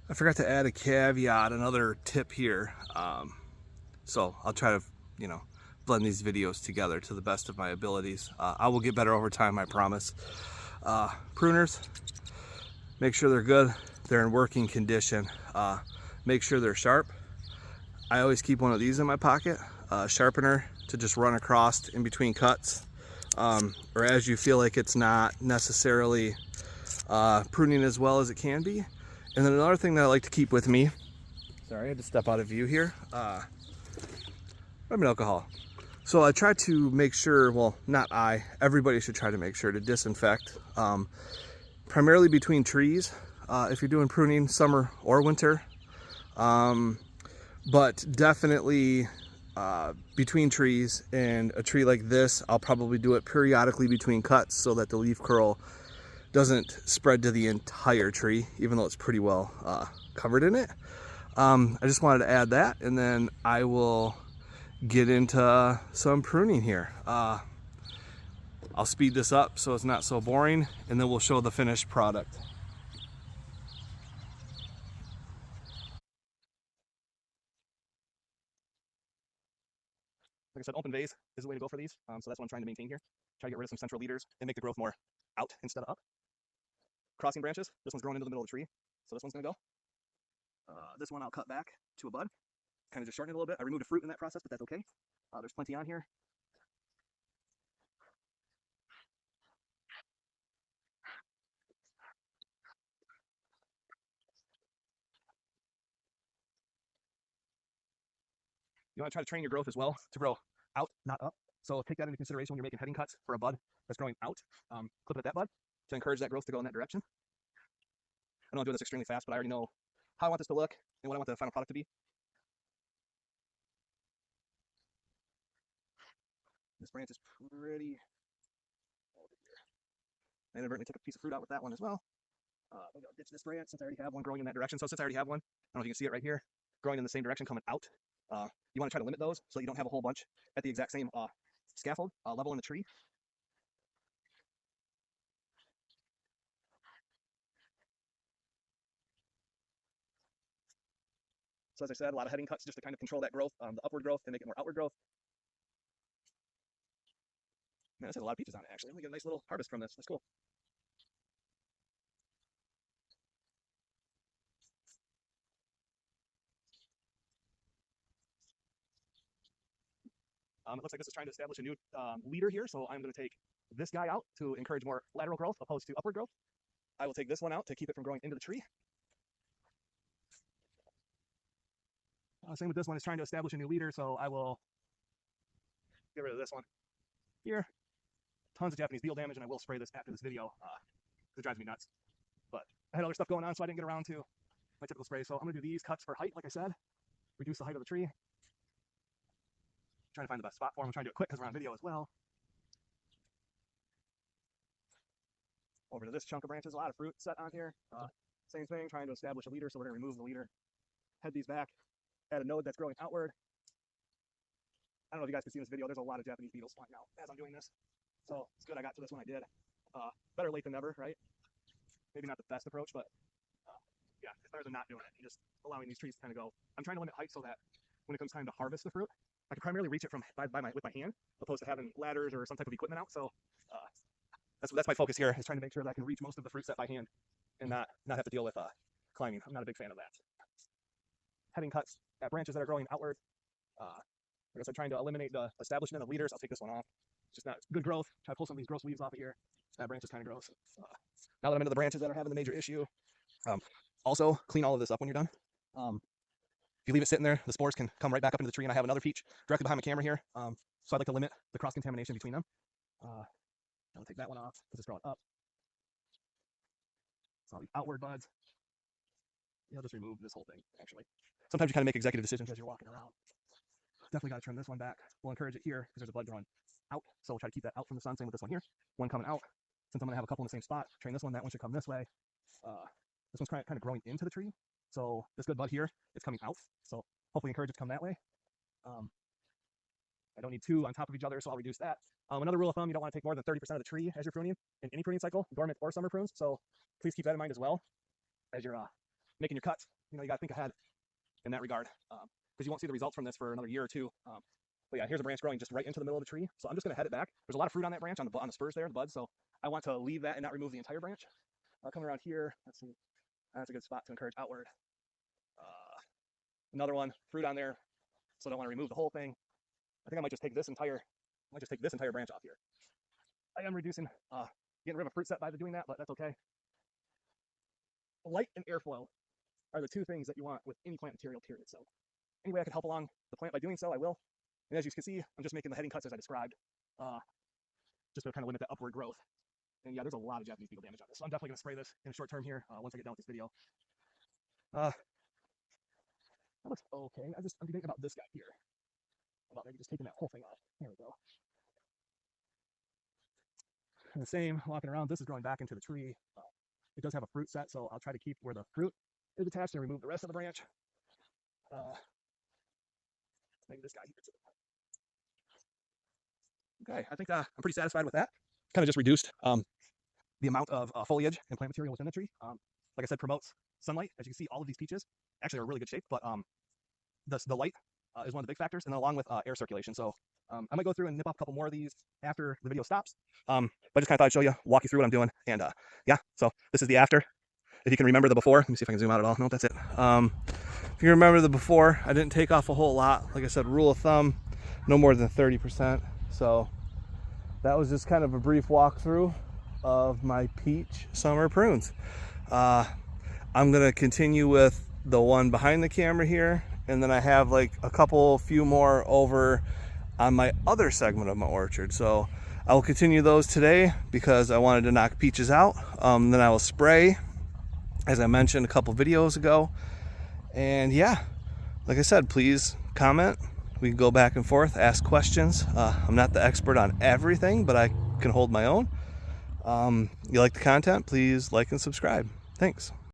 I forgot to add a caveat, another tip here. So I'll try to, blend these videos together to the best of my abilities. I will get better over time, I promise. Pruners, make sure they're good, they're in working condition. Make sure they're sharp. I always keep one of these in my pocket, sharpener to just run across in between cuts, or as you feel like it's not necessarily pruning as well as it can be. And then another thing that I like to keep with me, sorry, I had to step out of view here, rubbing alcohol. So I try to make sure, well, not I, everybody should try to make sure to disinfect, primarily between trees, if you're doing pruning summer or winter, but definitely between trees. And a tree like this, I'll probably do it periodically between cuts so that the leaf curl doesn't spread to the entire tree, even though it's pretty well covered in it. I just wanted to add that, and then I will get into some pruning here. I'll speed this up so it's not so boring, and then we'll show the finished product. Like I said, open vase is the way to go for these. So that's what I'm trying to maintain here. Try to get rid of some central leaders and make the growth more out instead of up. Crossing branches, this one's growing into the middle of the tree, so this one's gonna go. This one I'll cut back to a bud, kind of just shorten it a little bit. I removed a fruit in that process, but that's okay. There's plenty on here. You want to try to train your growth as well to grow out, not up. So take that into consideration when you're making heading cuts for a bud that's growing out. Clip it at that bud to encourage that growth to go in that direction. I know I'm doing this extremely fast, but I already know how I want this to look and what I want the final product to be. This branch is pretty over here. I inadvertently took a piece of fruit out with that one as well. Maybe I'll ditch this branch since I already have one growing in that direction. So since I already have one, I don't know if you can see it right here, growing in the same direction coming out. You want to try to limit those so that you don't have a whole bunch at the exact same scaffold level in the tree. So as I said, a lot of heading cuts just to kind of control that growth, the upward growth, and make it more outward growth. Man, this has a lot of peaches on it actually. We get a nice little harvest from this. That's cool. It looks like this is trying to establish a new leader here, so I'm going to take this guy out to encourage more lateral growth opposed to upward growth. I will take this one out to keep it from growing into the tree. Same with this one, it's trying to establish a new leader, so I will get rid of this one here. Tons of Japanese beetle damage, and I will spray this after this video because it drives me nuts. But I had other stuff going on, so I didn't get around to my typical spray. So I'm going to do these cuts for height, like I said, reduce the height of the tree. Trying to find the best spot for them. I'm trying to do it quick because we're on video as well. Over to this chunk of branches, a lot of fruit set on here. Same thing, trying to establish a leader, so we're going to remove the leader. Head these back, add a node that's growing outward. I don't know if you guys can see in this video, there's a lot of Japanese beetles flying out as I'm doing this. So it's good I got to this when I did. Better late than never, right? Maybe not the best approach, but yeah, it's better than not doing it. You're just allowing these trees to kind of go. I'm trying to limit height so that when it comes time to harvest the fruit, I can primarily reach it from with my hand, opposed to having ladders or some type of equipment out. So that's my focus here, is trying to make sure that I can reach most of the fruit set by hand and not have to deal with climbing. I'm not a big fan of that. Heading cuts at branches that are growing outward. Like I said, trying to eliminate the establishment of leaders. I'll take this one off. It's just not good growth. Try to pull some of these gross leaves off of here. That branch is kind of gross. Now that I'm into the branches that are having the major issue, also clean all of this up when you're done. If you leave it sitting there, the spores can come right back up into the tree, and I have another peach directly behind my camera here. So I'd like to limit the cross-contamination between them. I'll take that one off because it's growing up. So all these outward buds. Yeah, I'll just remove this whole thing, actually. Sometimes you kind of make executive decisions as you're walking around. Definitely got to trim this one back. We'll encourage it here because there's a bud growing out. So we'll try to keep that out from the sun. Same with this one here. One coming out. Since I'm going to have a couple in the same spot, train this one. That one should come this way. This one's kind of growing into the tree. So this good bud here, it's coming out. So hopefully encourage it to come that way. I don't need two on top of each other, so I'll reduce that. Another rule of thumb, you don't want to take more than 30% of the tree as you're pruning in any pruning cycle, dormant or summer prunes. So please keep that in mind as well as you're making your cuts, you know, you got to think ahead in that regard, because you won't see the results from this for another year or two. But yeah, here's a branch growing just right into the middle of the tree, so I'm just going to head it back. There's a lot of fruit on that branch, on the spurs there, the buds, so I want to leave that and not remove the entire branch. Coming around here, let's see, that's a good spot to encourage outward. Another one, fruit on there, so I don't want to remove the whole thing. I think I might just take this entire branch off here. I am reducing, getting rid of a fruit set by doing that, but that's okay. Light and airflow are the two things that you want with any plant material, period. So any way I can help along the plant by doing so, I will. And as you can see, I'm just making the heading cuts as I described, just to kind of limit that upward growth. And yeah, there's a lot of Japanese beetle damage on this, so I'm definitely going to spray this in a short term here once I get done with this video. That looks okay. I'm thinking about this guy here, about maybe just taking that whole thing off. There we go. And the same, walking around, this is growing back into the tree. It does have a fruit set, so I'll try to keep where the fruit is attached and remove the rest of the branch. Maybe this guy here too. Okay, I think I'm pretty satisfied with that. Kind of just reduced the amount of foliage and plant material within the tree. Like I said, promotes sunlight. As you can see, all of these peaches actually are in really good shape, but the light is one of the big factors, and then along with air circulation. So I might go through and nip off a couple more of these after the video stops. But I just kind of thought I'd show you, walk you through what I'm doing. And yeah, so this is the after. If you can remember the before, let me see if I can zoom out at all. No, that's it. If you remember the before, I didn't take off a whole lot. Like I said, rule of thumb, no more than 30%. So that was just kind of a brief walkthrough of my peach summer prunes. I'm gonna continue with the one behind the camera here, and then I have like a few more over on my other segment of my orchard. So I will continue those today because I wanted to knock peaches out. Then I will spray, as I mentioned a couple videos ago. And yeah, like I said, please comment. We can go back and forth, ask questions. I'm not the expert on everything, but I can hold my own. You like the content, please like and subscribe. Thanks.